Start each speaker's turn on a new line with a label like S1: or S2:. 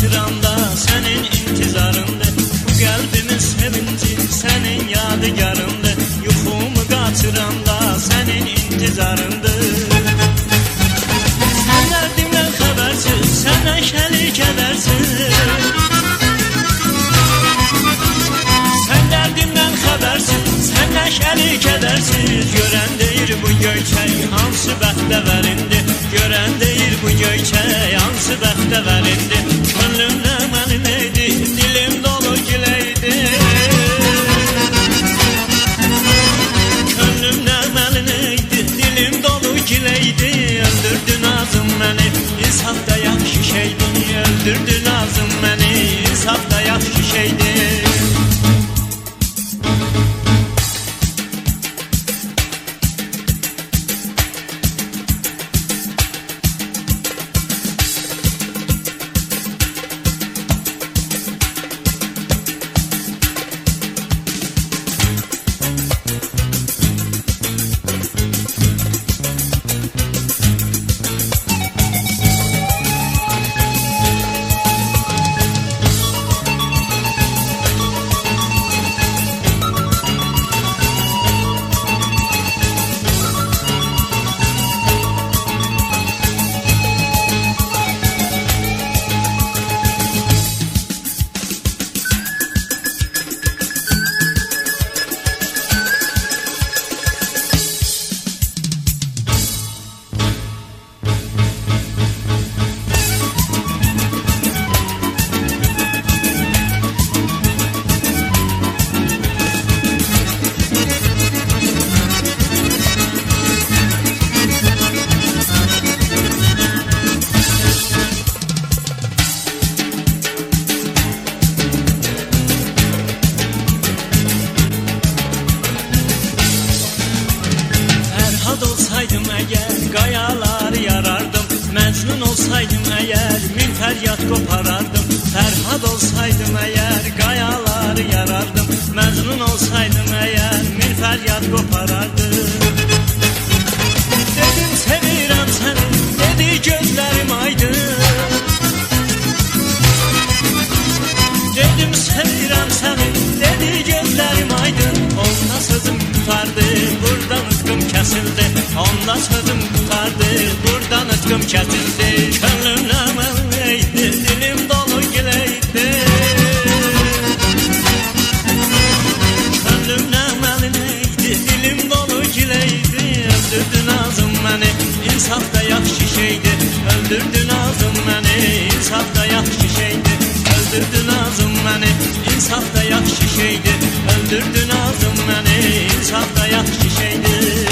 S1: qatıranda sənin intizarında, bu qəlbimin sevinci sənin yadigarında, yuxumu qaçıranda sənin intizarında. Sən dərdimdən xəbərsiz, sən nəşəli kədərsiz. Sən dərdimdən xəbərsiz, sən nəşəli kədərsiz. Görən deyir bu göyçək hansı bəxtəvərindir, görən deyir bu göyçək hansı bəxtəvərindir. Könlümdə mənim eydi, dilim dolu gileydi. Könlümdə mənim eydi, dilim dolu gileydi. Öldürdü nazım məni, insaf da yaxşı şeydi. Öldürdü nazım məni, insaf da yaxşı şeydi. Olsaydım əgər qayalar yarardım, Məcnun olsaydım əgər min fəryad qoparardım. Fərhad olsaydım əgər qayalar yarardım, Məcnun olsaydım əgər min fəryad qoparardım. Dedim sevirəm səni, dedi gözlərim aydın. Dedim sevirəm səni, dedi gözlərim aydın. Onda sözüm tutardı, buradan ıtkım kəsildi. Onda sözüm tutardı, buradan ıtkım kəsildi. Könlümlə mənliydi, dilim dolu gileydi. Könlümlə mənliydi, dilim dolu gileydi. Öldürdü nazım məni, insaf da yaxşı şeydi. Öldürdü nazım məni, insaf da yaxşı şeydi. Öldürdü nazım məni, insaf da yaxşı şeydi. Öldürdü nazım məni, insaf da yaxşı şeydi.